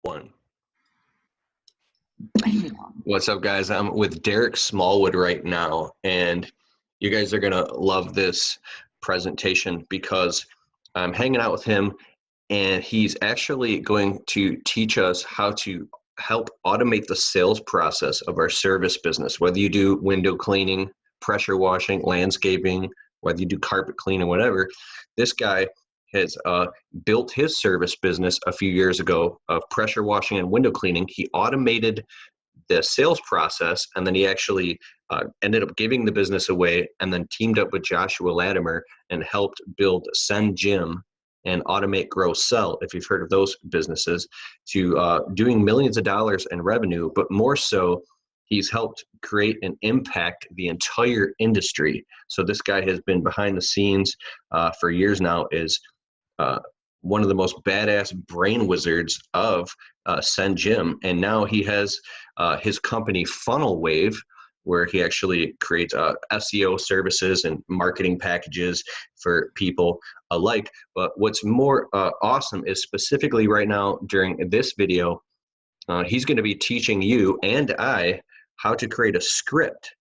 One. What's up, guys? I'm with Derreck Smallwood right now, and you guys are gonna love this presentation because I'm hanging out with him, and he's actually going to teach us how to help automate the sales process of our service business. Whether you do window cleaning, pressure washing, landscaping, whether you do carpet cleaning, whatever, this guy has built his service business a few years ago of pressure washing and window cleaning. He automated the sales process, and then he actually ended up giving the business away, and then teamed up with Joshua Latimer and helped build Send Gym and Automate, Grow, Sell, if you've heard of those businesses, to doing millions of dollars in revenue. But more so, he's helped create and impact the entire industry. So this guy has been behind the scenes for years now, is one of the most badass brain wizards of Send Gym. And now he has his company Funnel Wave, where he actually creates SEO services and marketing packages for people alike. But what's more awesome is specifically right now during this video, he's going to be teaching you and I how to create a script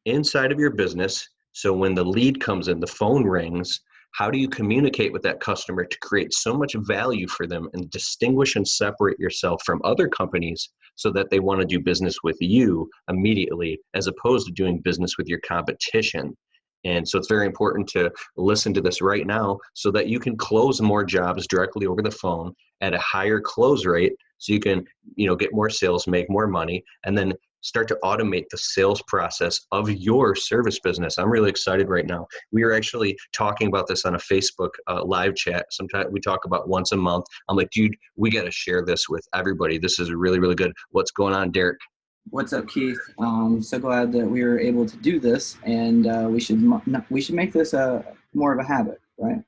inside of your business. So when the lead comes in, the phone rings, how do you communicate with that customer to create so much value for them and distinguish and separate yourself from other companies so that they want to do business with you immediately, as opposed to doing business with your competition? And so it's very important to listen to this right now so that you can close more jobs directly over the phone at a higher close rate, so you can, get more sales, make more money, and then start to automate the sales process of your service business. I'm really excited right now. We are actually talking about this on a Facebook live chat. Sometimes we talk about once a month. I'm like, dude, we got to share this with everybody. This is really, really good. What's going on, Derrick? What's up, Keith? So glad that we were able to do this, and we should make this more of a habit, right?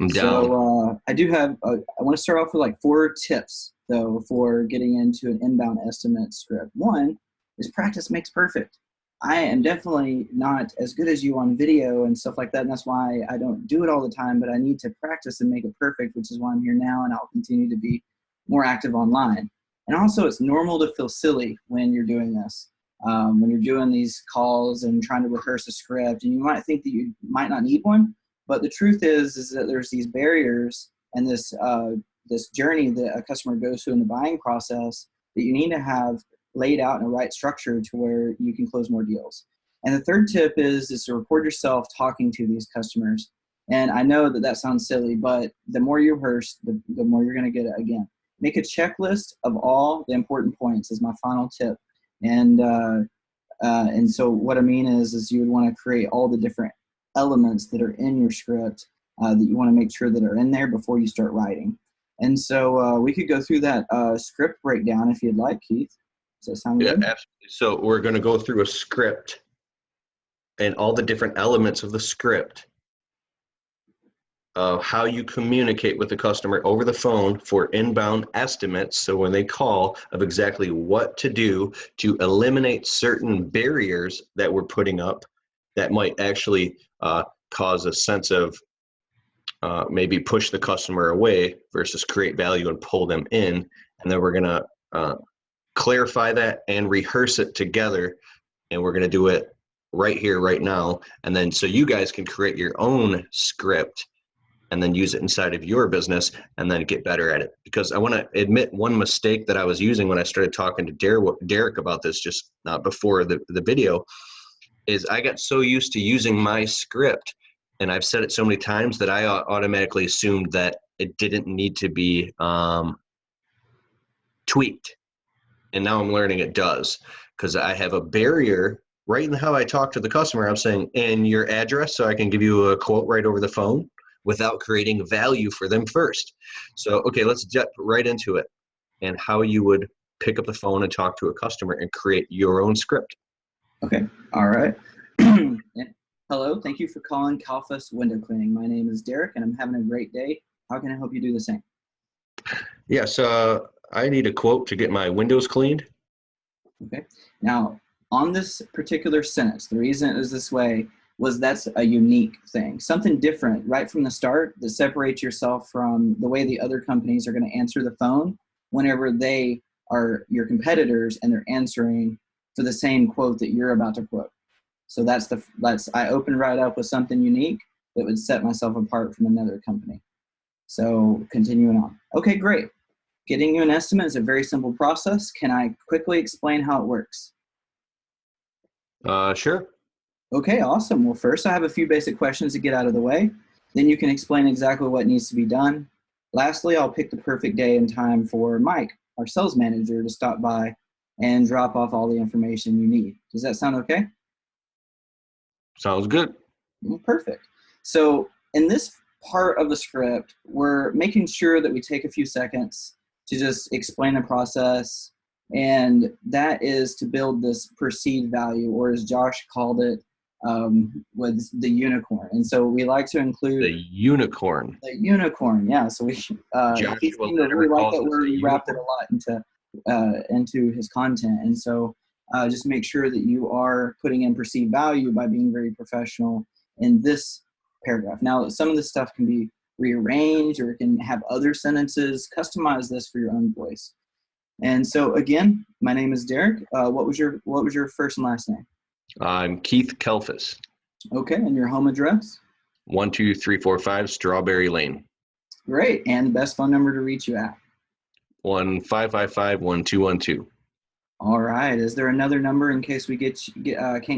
I'm down. So I do have. I want to start off with like 4 tips though for getting into an inbound estimate script. One is practice makes perfect. I am definitely not as good as you on video and stuff like that, and that's why I don't do it all the time, but I need to practice and make it perfect, which is why I'm here now, and I'll continue to be more active online. And also, it's normal to feel silly when you're doing this, when you're doing these calls and trying to rehearse a script, and you might think that you might not need one, but the truth is that there's these barriers and this journey that a customer goes through in the buying process that you need to have laid out in a right structure to where you can close more deals. And the third tip is to record yourself talking to these customers. And I know that sounds silly, but the more you rehearse, the more you're going to get it again. Make a checklist of all the important points is my final tip. And so what I mean is you would want to create all the different elements that are in your script that you want to make sure that are in there before you start writing. And so we could go through that script breakdown if you'd like, Keith. Does that sound good? Yeah, absolutely. So we're going to go through a script and all the different elements of the script of how you communicate with the customer over the phone for inbound estimates. So when they call, of exactly what to do to eliminate certain barriers that we're putting up that might actually cause a sense of maybe push the customer away versus create value and pull them in. And then we're going to clarify that and rehearse it together. And we're going to do it right here, right now. And then so you guys can create your own script and then use it inside of your business and then get better at it. Because I want to admit one mistake that I was using when I started talking to Derrick about this just before the video is I got so used to using my script, and I've said it so many times that I automatically assumed that it didn't need to be tweaked. And now I'm learning it does, because I have a barrier right in how I talk to the customer. I'm saying, and your address, so I can give you a quote right over the phone without creating value for them first. So, okay, let's jump right into it and how you would pick up the phone and talk to a customer and create your own script. Okay. All right. Hello. Thank you for calling Calfus Window Cleaning. My name is Derrick, and I'm having a great day. How can I help you do the same? Yes, I need a quote to get my windows cleaned. Okay. Now, on this particular sentence, the reason it was this way was that's a unique thing, something different right from the start that separates yourself from the way the other companies are going to answer the phone whenever they are your competitors and they're answering for the same quote that you're about to quote. So I opened right up with something unique that would set myself apart from another company. So continuing on. Okay, great. Getting you an estimate is a very simple process. Can I quickly explain how it works? Sure. Okay, awesome. Well, first I have a few basic questions to get out of the way. Then you can explain exactly what needs to be done. Lastly, I'll pick the perfect day and time for Mike, our sales manager, to stop by and drop off all the information you need. Does that sound okay? Sounds good. Perfect. So in this part of the script, we're making sure that we take a few seconds to just explain the process. And that is to build this perceived value, or as Josh called it, with the unicorn. And so we like to include The unicorn. the unicorn. Yeah. So he seemed Joshua to Latimer really like calls that this word. a He wrapped it a unicorn. lot into his content. And so just make sure that you are putting in perceived value by being very professional in this paragraph. Now, some of this stuff can be rearranged, or it can have other sentences. Customize this for your own voice. And so again, my name is Derek. What was your first and last name? I'm Keith Kelfis. Okay, and your home address? 12345 Strawberry Lane. Great, and the best phone number to reach you at? 1-555-1212. All right. Is there another number in case we can't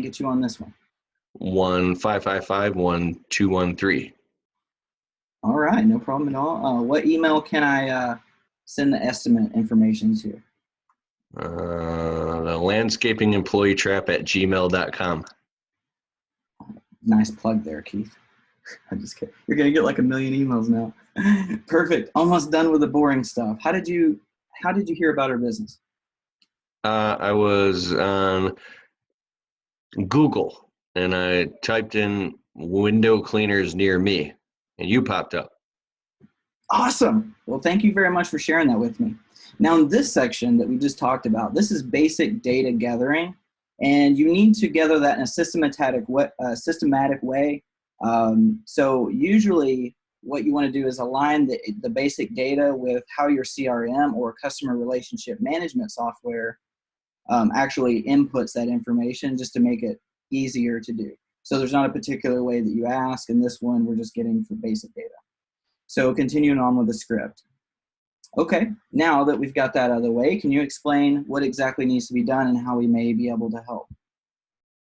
get you on this one? 1-555-1213. All right, no problem at all. What email can I send the estimate information to? The landscaping employee trap at gmail.com. Nice plug there, Keith. I'm just kidding. You're gonna get like 1 million emails now. Perfect. Almost done with the boring stuff. How did you hear about our business? I was on Google and I typed in window cleaners near me and you popped up. Awesome. Well, thank you very much for sharing that with me. Now, in this section that we just talked about, this is basic data gathering, and you need to gather that in a systematic way. So usually what you want to do is align the basic data with how your CRM or customer relationship management software actually inputs that information, just to make it easier to do. So there's not a particular way that you ask. In this one, we're just getting for basic data. So continuing on with the script. Okay, now that we've got that out of the way, can you explain what exactly needs to be done and how we may be able to help?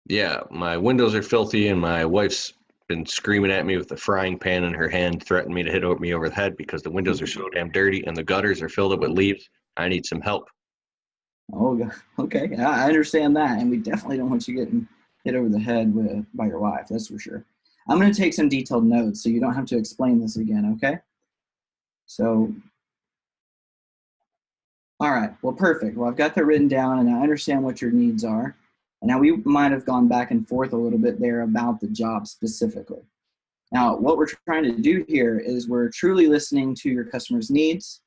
Yeah, my windows are filthy and my wife's been screaming at me with a frying pan in her hand, threatening me to hit me over the head because the windows are so damn dirty and the gutters are filled up with leaves. I need some help. Oh, okay. I understand that, and we definitely don't want you getting hit over the head by your wife, that's for sure. I'm going to take some detailed notes so you don't have to explain this again, okay? So, all right, well, perfect. Well, I've got that written down, and I understand what your needs are. And now we might have gone back and forth a little bit there about the job specifically. Now, what we're trying to do here is we're truly listening to your customers' needs,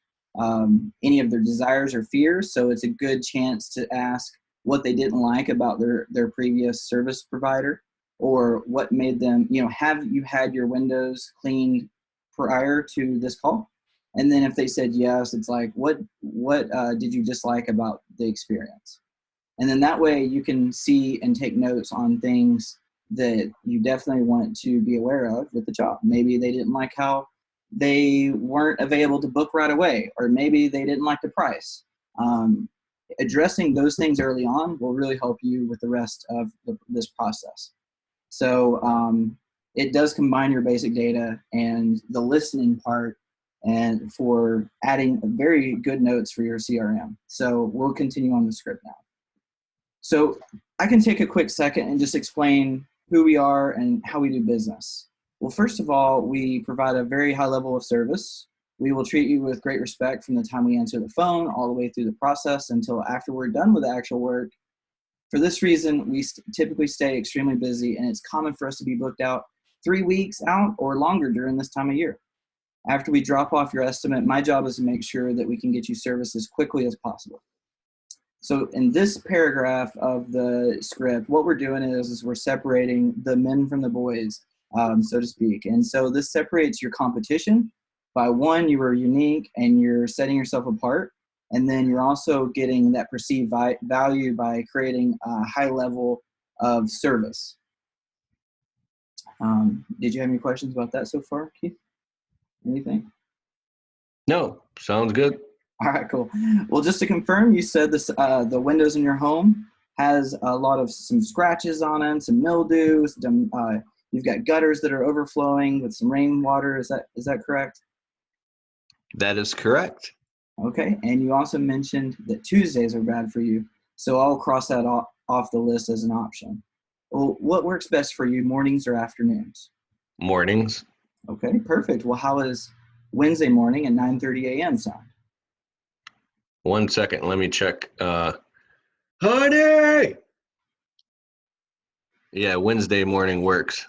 any of their desires or fears. So it's a good chance to ask what they didn't like about their previous service provider, or what made them, have you had your windows cleaned prior to this call? And then if they said yes, it's like, what did you dislike about the experience? And then that way you can see and take notes on things that you definitely want to be aware of with the job. Maybe they didn't like how they weren't available to book right away, or maybe they didn't like the price. Addressing those things early on will really help you with the rest of this process. So it does combine your basic data and the listening part, and for adding very good notes for your CRM. So we'll continue on the script now. So I can take a quick second and just explain who we are and how we do business. Well, first of all, we provide a very high level of service. We will treat you with great respect from the time we answer the phone all the way through the process until after we're done with the actual work. For this reason, we typically stay extremely busy, and it's common for us to be booked out 3 weeks out or longer during this time of year. After we drop off your estimate, my job is to make sure that we can get you service as quickly as possible. So in this paragraph of the script, what we're doing is we're separating the men from the boys, so to speak. And so this separates your competition by, one, you are unique and you're setting yourself apart. And then you're also getting that perceived value by creating a high level of service. Did you have any questions about that so far, Keith? Anything? No, sounds good. All right, cool. Well, just to confirm, you said this, the windows in your home has a lot of some scratches on them, some mildew. You've got gutters that are overflowing with some rainwater. Is that correct? That is correct. Okay, and you also mentioned that Tuesdays are bad for you, so I'll cross that off the list as an option. Well, what works best for you, mornings or afternoons? Mornings. Okay, perfect. Well, how is Wednesday morning at 9:30 a.m. sound? 1 second, let me check. Honey! Yeah, Wednesday morning works.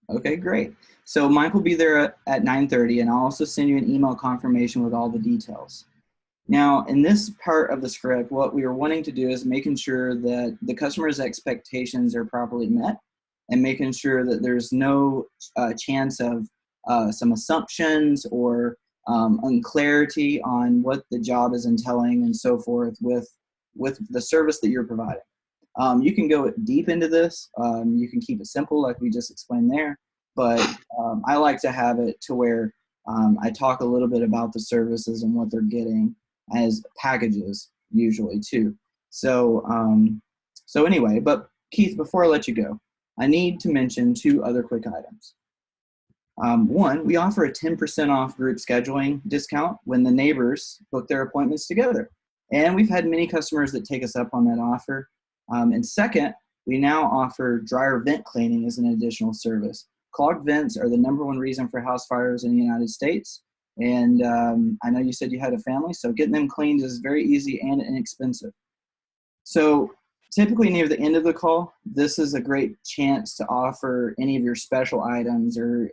Okay, great. So Mike will be there at 9:30, and I'll also send you an email confirmation with all the details. Now, in this part of the script, what we are wanting to do is making sure that the customer's expectations are properly met and making sure that there's no chance of some assumptions or unclarity on what the job is entailing and so forth with the service that you're providing. You can go deep into this. You can keep it simple like we just explained there, but I like to have it to where I talk a little bit about the services and what they're getting as packages usually too. So anyway, but Keith, before I let you go, I need to mention two other quick items. One, we offer a 10% off group scheduling discount when the neighbors book their appointments together. And we've had many customers that take us up on that offer. And second, we now offer dryer vent cleaning as an additional service. Clogged vents are the #1 reason for house fires in the United States. And I know you said you had a family, so getting them cleaned is very easy and inexpensive. So typically near the end of the call, this is a great chance to offer any of your special items or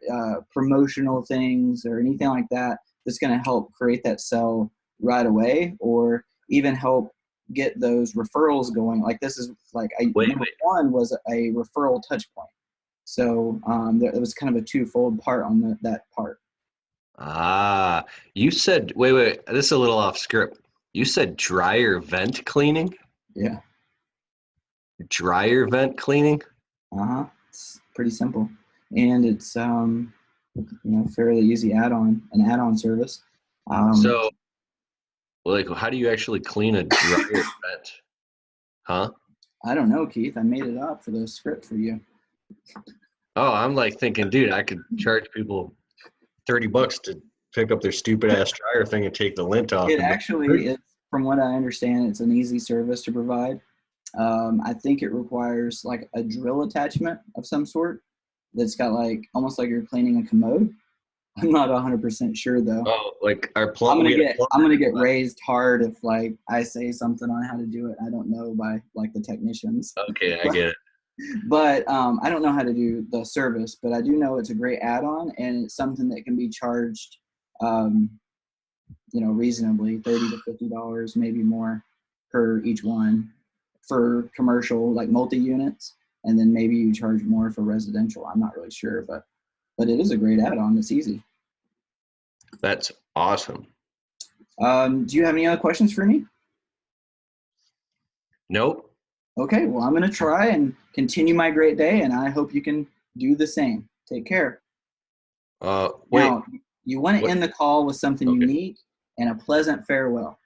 promotional things or anything like that that's going to help create that sale right away, or even help get those referrals going. Like this is like number one was a referral touch point. So it was kind of a twofold part on that part. Ah, you said, wait, this is a little off script. You said dryer vent cleaning? Yeah. Dryer vent cleaning? It's pretty simple. And it's, fairly easy an add-on service. So, like, how do you actually clean a dryer vent? Huh? I don't know, Keith. I made it up for the script for you. Oh, I'm like thinking, dude, I could charge people $30 to pick up their stupid ass dryer thing and take the lint off. It actually is, from what I understand, it's an easy service to provide. I think it requires like a drill attachment of some sort that's got like almost like you're cleaning a commode. I'm not 100% sure though. Oh, like our I'm gonna get raised hard if like I say something on how to do it. I don't know by like the technicians. Okay, I get it. But I don't know how to do the service, but I do know it's a great add-on and it's something that can be charged, reasonably, $30 to $50, maybe more per each one for commercial, like multi-units, and then maybe you charge more for residential. I'm not really sure, but it is a great add-on. It's easy. That's awesome. Do you have any other questions for me? Nope. Okay, well, I'm going to try and continue my great day, and I hope you can do the same. Take care. Wait. Now, you want to end the call with something unique and a pleasant farewell.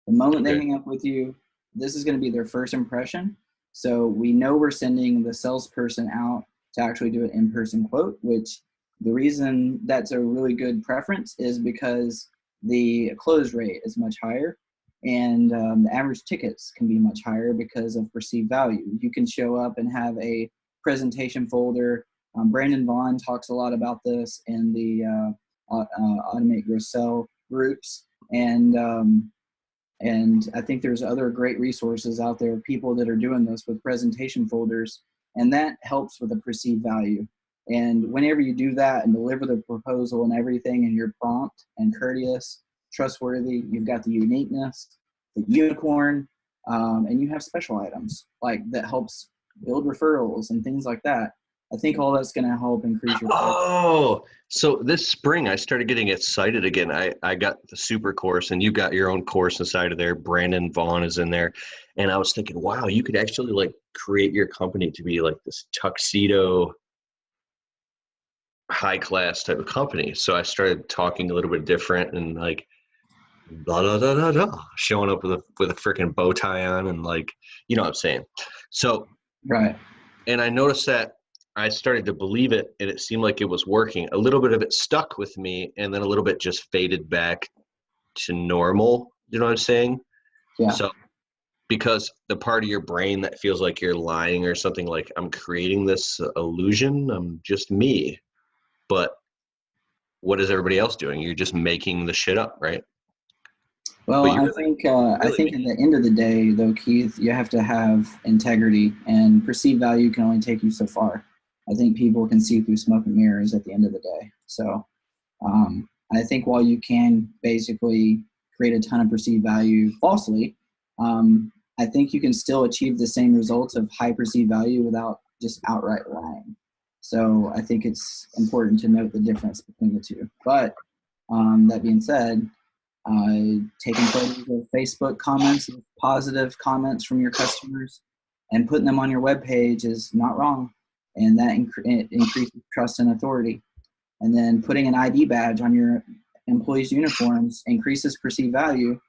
The moment they hang up with you, this is going to be their first impression. So we know we're sending the salesperson out to actually do an in-person quote, which the reason that's a really good preference is because the close rate is much higher. And the average tickets can be much higher because of perceived value. You can show up and have a presentation folder. Brandon Vaughn talks a lot about this in the Automate Grow Sell groups. And I think there's other great resources out there, people that are doing this with presentation folders, and that helps with the perceived value. And whenever you do that and deliver the proposal and everything, and you're prompt and courteous, trustworthy, you've got the uniqueness, the unicorn, and you have special items like that helps build referrals and things like that. I think all that's going to help increase your focus. Oh, so this spring I started getting excited again. I got the super course, and you got your own course inside of there. Brandon Vaughn is in there. And I was thinking, wow, you could actually like create your company to be like this tuxedo high class type of company. So I started talking a little bit different and like blah blah blah blah blah, showing up with a freaking bow tie on and like, you know what I'm saying. So, Right. and I noticed that I started to believe it, and it seemed like it was working. A little bit of it stuck with me, and then a little bit just faded back to normal. You know what I'm saying? Yeah. So, because the part of your brain that feels like you're lying or something, like I'm creating this illusion, I'm just me. But what is everybody else doing? You're just making the shit up, right? Well, But you're I really think at making. the end of the day, though, Keith, you have to have integrity, and perceived value can only take you so far. I think people can see through smoke and mirrors at the end of the day. So I think while you can basically create a ton of perceived value falsely, I think you can still achieve the same results of high perceived value without just outright lying. So I think it's important to note the difference between the two. But that being said, taking photos of Facebook comments, positive comments from your customers, and putting them on your web page is not wrong, and that it increases trust and authority. And then putting an ID badge on your employees' uniforms increases perceived value.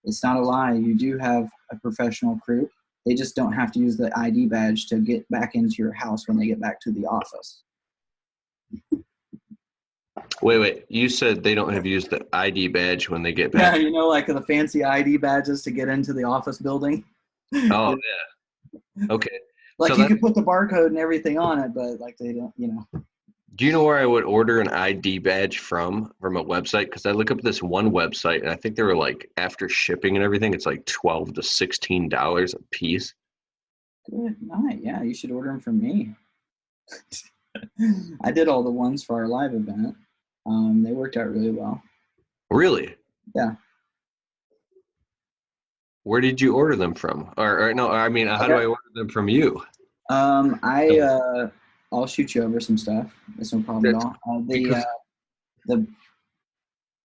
It's not a lie. You do have a professional crew. They just don't have to use the ID badge to get back into your house when they get back to the office. Wait. You said they don't have used the ID badge when they get Yeah, back. you know, like the fancy ID badges to get into the office building. Oh, yeah. Okay. So Like you could put the barcode and everything on it, but like they don't, you know. do you know where I would order an ID badge from a website? Because I look up this one website, and I think they were like, after shipping and everything, it's like $12 to $16 a piece. Good night. Yeah, you should order them from me. I did all the ones for our live event. They worked out really well. Really? Yeah. Where did you order them from? Or no, I mean, how do I order them from you? I So I'll shoot you over some stuff. It's no problem at that's all. because The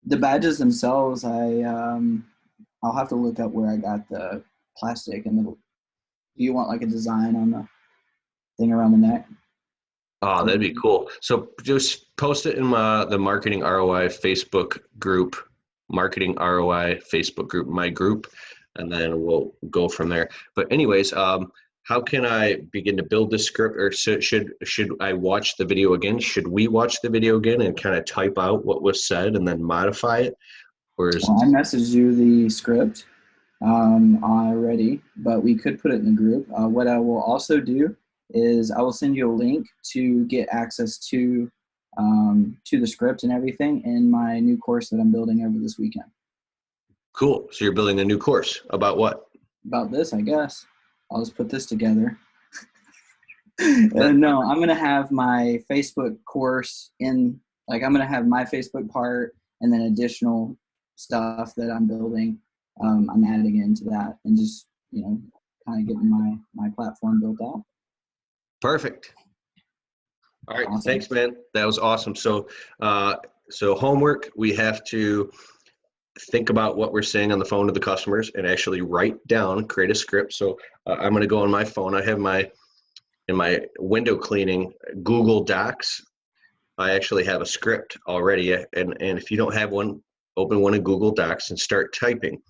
the badges themselves, I'll have to look up where I got the plastic and the. Do you want like a design on the thing around the neck? oh, that'd be cool. So just post it in the Marketing ROI Facebook group, Marketing ROI Facebook group, my group, and then we'll go from there. But anyways, how can I begin to build this script, or should I watch the video again? Should we watch the video again and kind of type out what was said and then modify it, or is Well, I messaged you the script already, but we could put it in the group. What I will also do is I will send you a link to get access to the script and everything in my new course that I'm building over this weekend. cool? So you're building a new course about what? About this, I guess. I'll just put this together. No, I'm gonna have my Facebook course I'm gonna have my Facebook part and then additional stuff that I'm building. I'm adding into that and just kind of getting my platform built out. Perfect. All right, Awesome. thanks, man. That was awesome. So, so homework, we have to think about what we're saying on the phone to the customers and actually write down, create a script. So I'm going to go on my phone. I have in my window cleaning Google Docs. I actually have a script already. And if you don't have one, open one in Google Docs and start typing.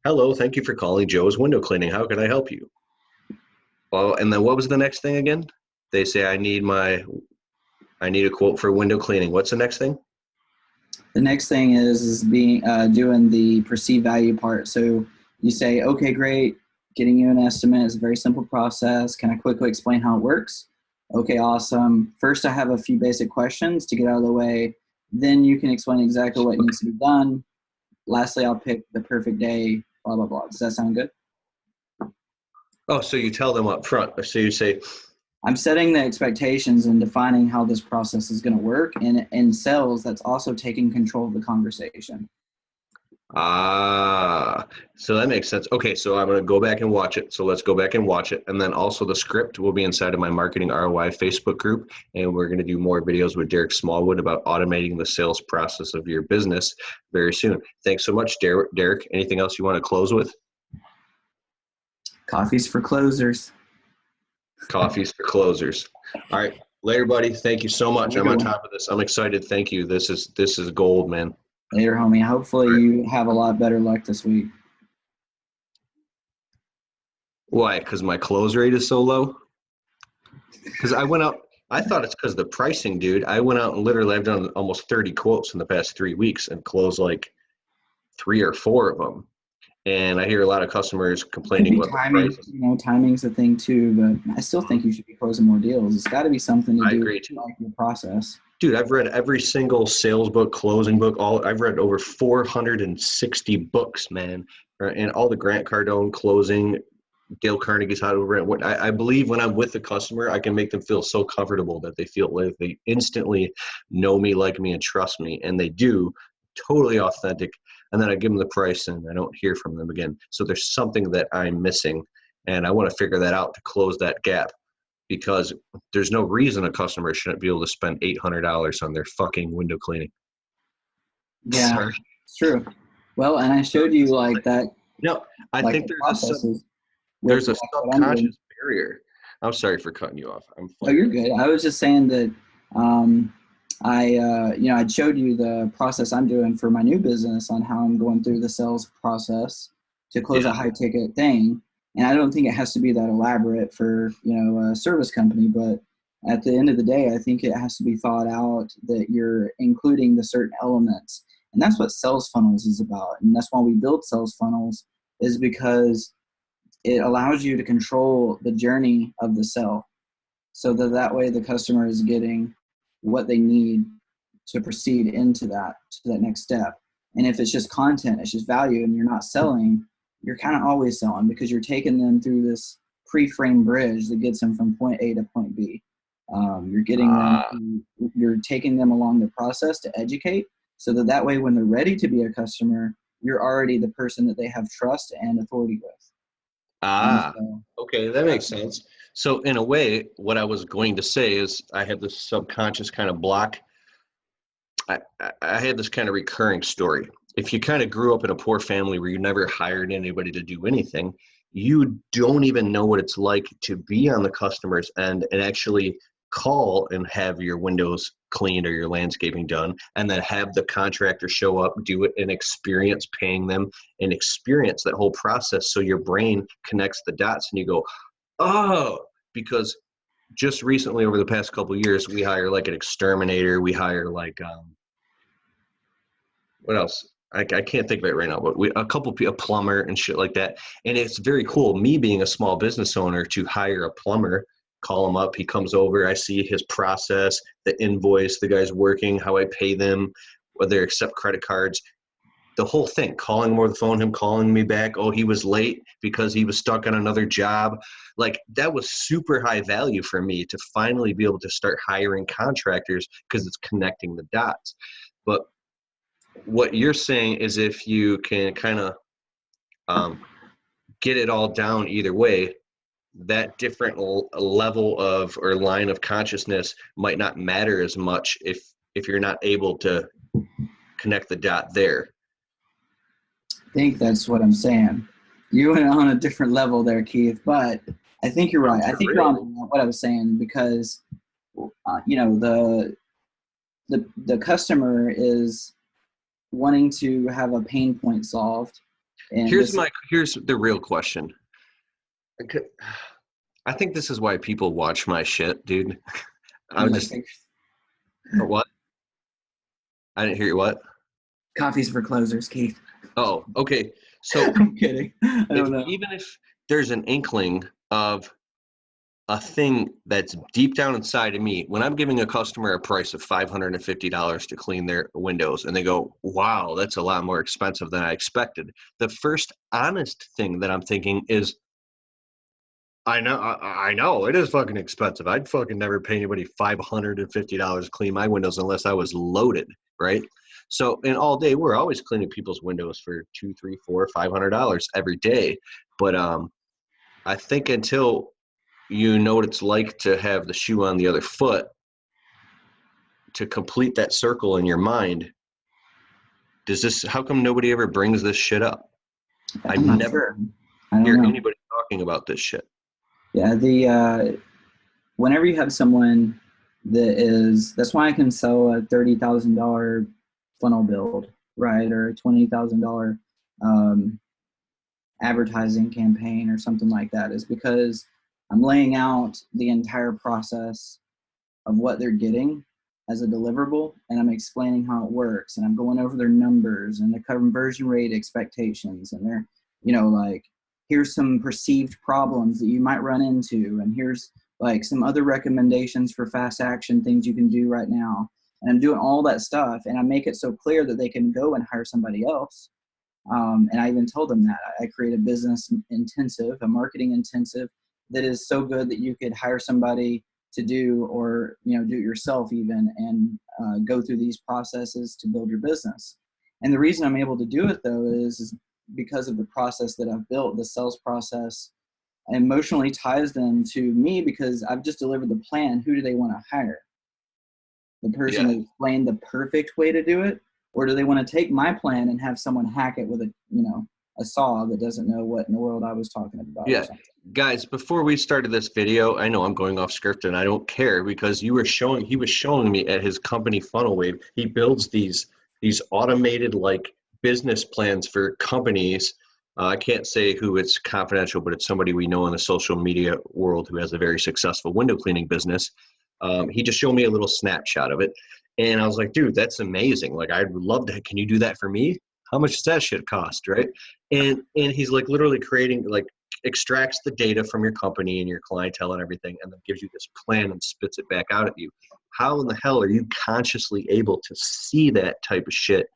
Hello, thank you for calling Joe's Window Cleaning. How can I help you? Well, and then what was the next thing again? They say, I need a quote for window cleaning. What's the next thing? The next thing is being doing the perceived value part. So you say, okay, great. Getting you an estimate is a very simple process. Can I quickly explain how it works? Okay, awesome. First, I have a few basic questions to get out of the way. Then you can explain exactly what needs to be done. Lastly, I'll pick the perfect day, blah, blah, blah. Does that sound good? Oh, so you tell them up front. So you say, I'm setting the expectations and defining how this process is going to work. And in sales, that's also taking control of the conversation. So that makes sense. Okay, so I'm going to go back and watch it. So let's go back and watch it. And then also the script will be inside of my Marketing ROI Facebook group. And we're going to do more videos with Derreck Smallwood about automating the sales process of your business very soon. Thanks so much, Derrick. Anything else you want to close with? Coffee's for closers. Coffees for closers. All right. Later, buddy. Thank you so much. I'm on Later. top of this. I'm excited. Thank you. This is gold, man. Later, homie. Hopefully All right. you have a lot better luck this week. Why? Because my close rate is so low? Because I went out, I thought it's because of the pricing, dude. I went out and literally I've done almost 30 quotes in the past 3 weeks and closed like 3 or 4 of them. And I hear a lot of customers Could complaining be about the timing, prices. timing's a thing too, but I still think you should be closing more deals. It's got to be something to I do agree with too. like your process. Dude, I've read every single sales book, closing book, I've read over 460 books, man. And all the Grant Cardone closing, Dale Carnegie's How to Rent. I believe when I'm with the customer, I can make them feel so comfortable that they feel like they instantly know me, like me, and trust me. And they do, totally authentic. And then I give them the price and I don't hear from them again. So there's something that I'm missing. And I want to figure that out to close that gap because there's no reason a customer shouldn't be able to spend $800 on their fucking window cleaning. Yeah, Sorry. it's true. Well, and I showed you like that, No, I like think the processes with there's a like what I'm doing. subconscious barrier. I'm sorry for cutting you off. I'm Oh, you're fired. good. I was just saying that I showed you the process I'm doing for my new business on how I'm going through the sales process to close a Yeah. high ticket thing. And I don't think it has to be that elaborate for, a service company, but at the end of the day, I think it has to be thought out that you're including the certain elements. And that's what sales funnels is about. And that's why we build sales funnels is because it allows you to control the journey of the sale so that way the customer is getting what they need to proceed into that next step. And if it's just content, it's just value, and you're not selling, you're kind of always selling because you're taking them through this pre-framed bridge that gets them from point A to point B. Ah, You're taking them along the process to educate, so that way when they're ready to be a customer, you're already the person that they have trust and authority with. And ah, so okay, that that's makes sense. So in a way, what I was going to say is I had this subconscious kind of block. I had this kind of recurring story. If you kind of grew up in a poor family where you never hired anybody to do anything, you don't even know what it's like to be on the customer's end and actually call and have your windows cleaned or your landscaping done, and then have the contractor show up, do it, and experience paying them and experience that whole process. So your brain connects the dots and you go, oh, because just recently over the past couple of years, we hire like an exterminator. We hire like, what else? I can't think of it right now, but a plumber and shit like that. And it's very cool, me being a small business owner, to hire a plumber, call him up, he comes over, I see his process, the invoice, the guy's working, how I pay them, whether they accept credit cards, the whole thing, calling him over the phone, him calling me back, oh, he was late because he was stuck on another job. Like, that was super high value for me to finally be able to start hiring contractors because it's connecting the dots. But what you're saying is if you can kind of um, get it all down either way, that different level of or line of consciousness might not matter as much if you're not able to connect the dot there. I think that's what I'm saying. You went on a different level there, Keith, but I think you're Oh, right. I for think you're on real? what I was saying because, the customer is wanting to have a pain point solved, and this Here's the real question. I think this is why people watch my shit, dude. you I'm like just what? I didn't hear you. What? coffees for closers, Keith. Oh, okay. So I'm kidding. I don't know. even if there's an inkling of a thing that's deep down inside of me, when I'm giving a customer a price of $550 to clean their windows and they go, wow, that's a lot more expensive than I expected. The first honest thing that I'm thinking is, I know it is fucking expensive. I'd fucking never pay anybody $550 to clean my windows unless I was loaded, right? So, and all day we're always cleaning people's windows for $200, $300, $400, $500 every day. But I think until you know what it's like to have the shoe on the other foot, to complete that circle in your mind, how come nobody ever brings this shit up? I I'm not never sure. I don't hear know. anybody talking about this shit. Yeah, whenever you have someone that's why I can sell a $30,000 funnel build, right, or a $20,000 advertising campaign or something like that, is because I'm laying out the entire process of what they're getting as a deliverable, and I'm explaining how it works, and I'm going over their numbers and the conversion rate expectations, and they're, like, here's some perceived problems that you might run into, and here's like some other recommendations for fast action things you can do right now. And I'm doing all that stuff, and I make it so clear that they can go and hire somebody else. And I even told them that I create a business intensive, a marketing intensive that is so good that you could hire somebody to do, or do it yourself even, and go through these processes to build your business. And the reason I'm able to do it though is because of the process that I've built. The sales process emotionally ties them to me because I've just delivered the plan. Who do they want to hire? The person that explained the perfect way to do it, or do they want to take my plan and have someone hack it with a saw that doesn't know what in the world I was talking about? Yeah. Guys, before we started this video, I know I'm going off script and I don't care, because he was showing me at his company Funnel Wave, he builds these automated like business plans for companies. I can't say who, it's confidential, but it's somebody we know in the social media world who has a very successful window cleaning business. He just showed me a little snapshot of it. And I was like, dude, that's amazing. Like, I'd love to, can you do that for me? How much does that shit cost, right? And he's like literally creating, like, extracts the data from your company and your clientele and everything, and then gives you this plan and spits it back out at you. How in the hell are you consciously able to see that type of shit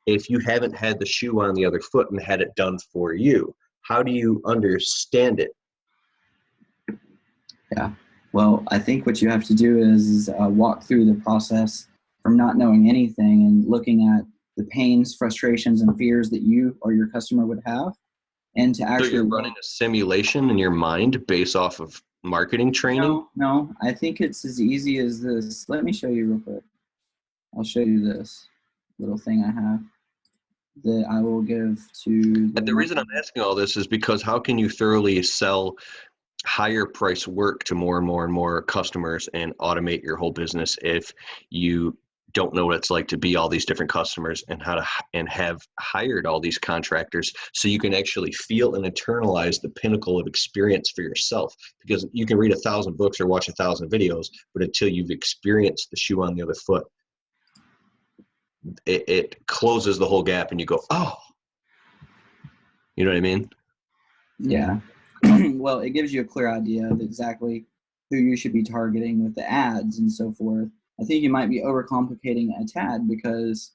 if you haven't had the shoe on the other foot and had it done for you? How do you understand it? Yeah. Well, I think what you have to do is walk through the process from not knowing anything and looking at the pains, frustrations, and fears that you or your customer would have, and to actually. So you're running a simulation in your mind based off of marketing training? No. I think it's as easy as this. Let me show you real quick. I'll show you this little thing I have that I will give to. The reason I'm asking all this is because how can you thoroughly sell higher price work to more and more and more customers and automate your whole business if you don't know what it's like to be all these different customers and have hired all these contractors, so you can actually feel and internalize the pinnacle of experience for yourself? Because you can read 1,000 books or watch 1,000 videos, but until you've experienced the shoe on the other foot, it closes the whole gap and you go, oh, you know what I mean? Yeah. Well, it gives you a clear idea of exactly who you should be targeting with the ads and so forth. I think you might be overcomplicating a tad, because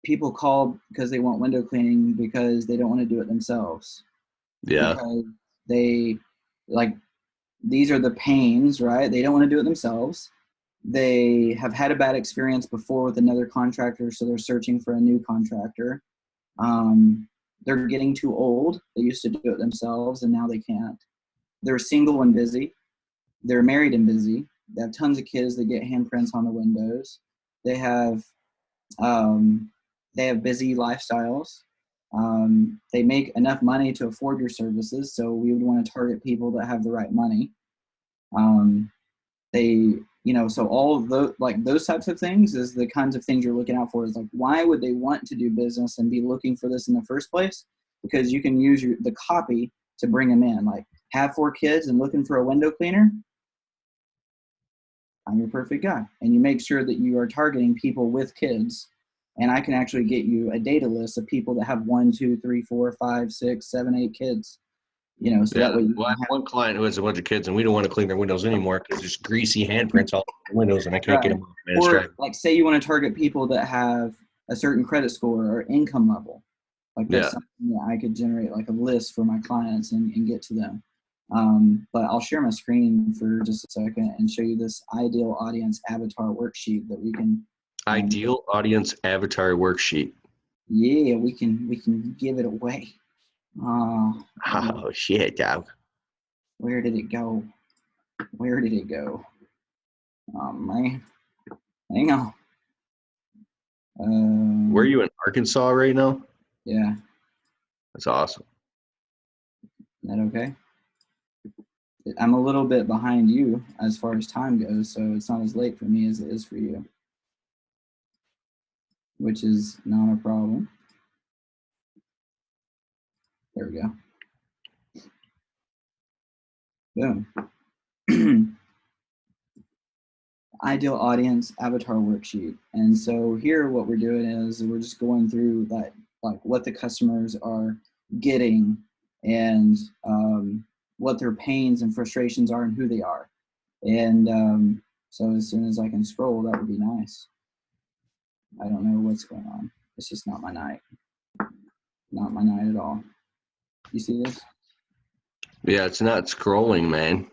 people call because they want window cleaning because they don't want to do it themselves. Yeah. Because they, like, these are the pains, right? They don't want to do it themselves. They have had a bad experience before with another contractor, so they're searching for a new contractor. They're getting too old. They used to do it themselves, and now they can't. They're single and busy. They're married and busy. They have tons of kids that get handprints on the windows. They have busy lifestyles. They make enough money to afford your services, so we would want to target people that have the right money. So all of those, like, those types of things is the kinds of things you're looking out for. Is like, why would they want to do business and be looking for this in the first place? Because you can use the copy to bring them in. Like, have 4 kids and looking for a window cleaner, I'm your perfect guy. And you make sure that you are targeting people with kids, and I can actually get you a data list of people that have 1, 2, 3, 4, 5, 6, 7, 8 kids. So that way. Well, I have one client who has a bunch of kids, and we don't want to clean their windows anymore because there's greasy handprints all over the windows, and I can't get them off. Man, or like, say you want to target people that have a certain credit score or income level. Like, that's something that I could generate, like, a list for my clients and get to them. But I'll share my screen for just a second and show you this ideal audience avatar worksheet that we can. Um, Ideal audience avatar worksheet. yeah, we can give it away. Uh, Oh shit, dog. where did it go? Where did it go? Oh man, hang on. Where are you in Arkansas right now? Yeah, That's awesome. is that okay? I'm a little bit behind you as far as time goes, so it's not as late for me as it is for you, which is not a problem. There we go. Boom. Ideal audience avatar worksheet. And so here what we're doing is we're just going through that, like what the customers are getting and what their pains and frustrations are and who they are. And so as soon as I can scroll, that would be nice. I don't know what's going on. It's just not my night. Not my night at all. You see this? Yeah, it's not scrolling, man,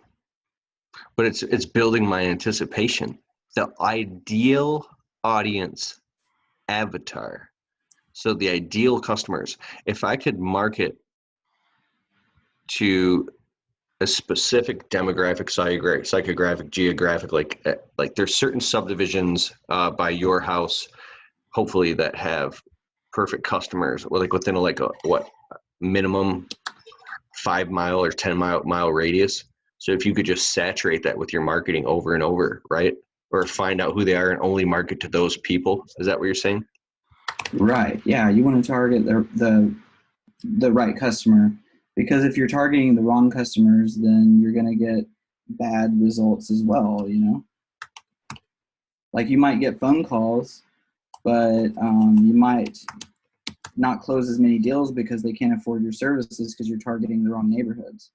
but it's building my anticipation. The ideal audience avatar. So the ideal customers. If I could market to a specific demographic, psychographic, geographic, like there's certain subdivisions by your house, hopefully that have perfect customers, or like within a what minimum 5 mile or 10 mile radius. So if you could just saturate that with your marketing over and over, right? Or find out who they are and only market to those people. Is that what you're saying? Right. Yeah. You want to target the right customer, because if you're targeting the wrong customers, then you're going to get bad results as well. You know, like you might get phone calls, but you might not close as many deals because they can't afford your services because you're targeting the wrong neighborhoods.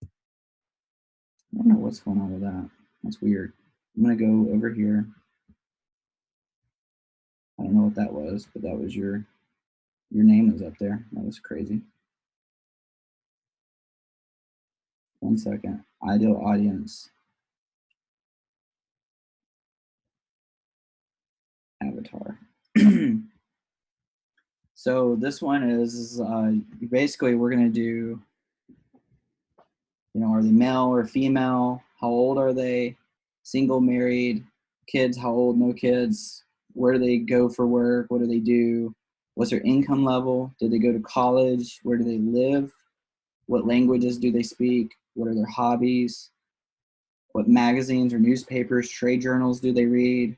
I don't know what's going on with that. That's weird. I'm going to go over here. I don't know what that was, but that was your name is up there. That was crazy. 1 second. Ideal audience avatar. So this one is basically we're going to do, are they male or female? How old are they? Single, married, kids, how old, no kids? Where do they go for work? What do they do? What's their income level? Did they go to college? Where do they live? What languages do they speak? What are their hobbies? What magazines or newspapers, trade journals do they read?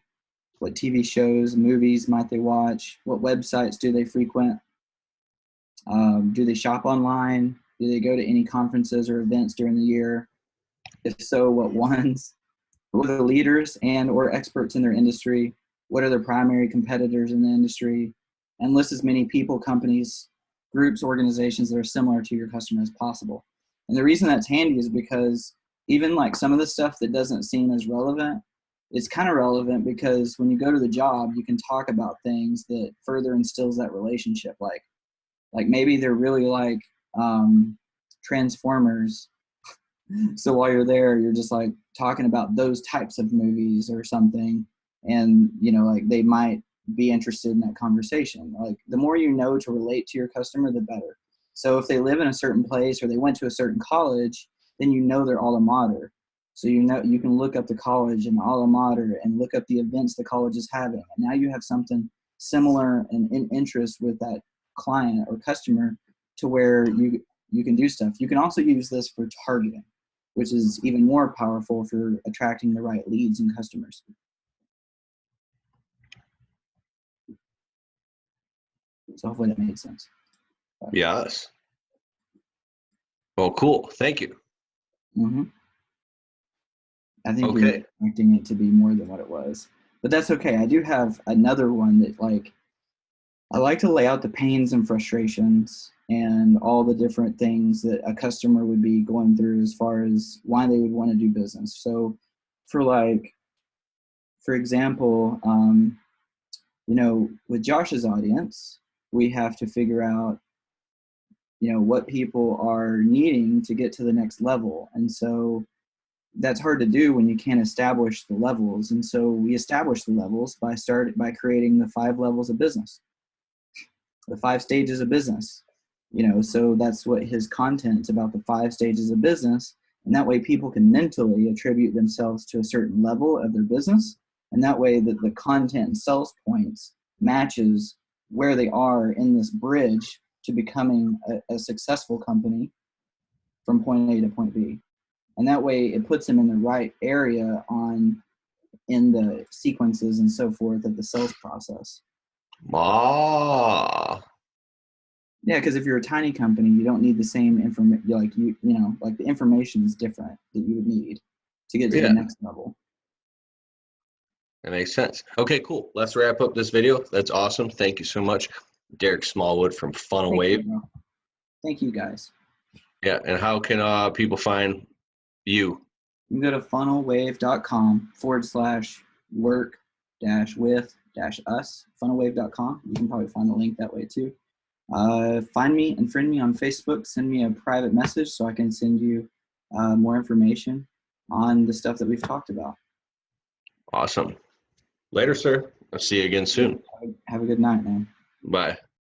What TV shows, movies might they watch? What websites do they frequent? Do they shop online? Do they go to any conferences or events during the year? If so, what ones? Who are the leaders and or experts in their industry? What are their primary competitors in the industry? And list as many people, companies, groups, organizations that are similar to your customer as possible. And the reason that's handy is because even like some of the stuff that doesn't seem as relevant, it's kind of relevant because when you go to the job, you can talk about things that further instills that relationship. Like maybe they're really like Transformers. So while you're there, you're just like talking about those types of movies or something. And, like they might be interested in that conversation. Like the more you know to relate to your customer, the better. So if they live in a certain place or they went to a certain college, then their alma mater. So you can look up the college and the alma mater and look up the events the college is having. And now you have something similar and in interest with that client or customer to where you can do stuff. You can also use this for targeting, which is even more powerful for attracting the right leads and customers. So hopefully that made sense. Yes. Well, cool. Thank you. Mm-hmm. I think you're Okay. expecting it to be more than what it was, but that's okay. I do have another one that I like to lay out the pains and frustrations and all the different things that a customer would be going through as far as why they would want to do business. So for example, with Josh's audience, we have to figure out, what people are needing to get to the next level. And so that's hard to do when you can't establish the levels. And so we establish the levels by creating the 5 levels of business, the 5 stages of business. So that's what his content's about, the 5 stages of business. And that way people can mentally attribute themselves to a certain level of their business. And that way that the content and sales points matches where they are in this bridge to becoming a successful company from point A to point B. And that way it puts them in the right area in the sequences and so forth of the sales process. Yeah, because if you're a tiny company, you don't need the same information. Like the information is different that you would need to get to the next level. That makes sense. Okay, cool. Let's wrap up this video. That's awesome. Thank you so much, Derreck Smallwood from Funnel Wave. Thank you, guys. Yeah, and how can people find you? You can go to funnelwave.com/work-with-us, funnelwave.com. You can probably find the link that way too. Find me and friend me on Facebook. Send me a private message so I can send you more information on the stuff that we've talked about. Awesome. Later, sir. I'll see you again soon. Have a good night, man. Bye.